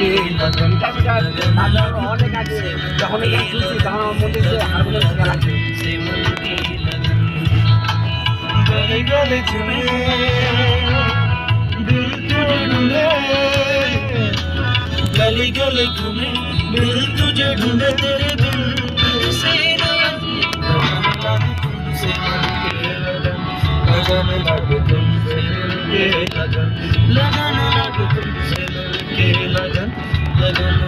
लगन অনেক আগে যখন এখানে শুনছি তখন আমার মধ্যে যে হারমোনিয়াম শেখা লাগছে गले गले चुमे दिल तुझे ढूंढे गली गली घूमे दिल तुझे ढूंढे तेरे बिन से लगन लगे तुमसे मिलके लगन लगन लगे तुमसे मिलके लगन लगन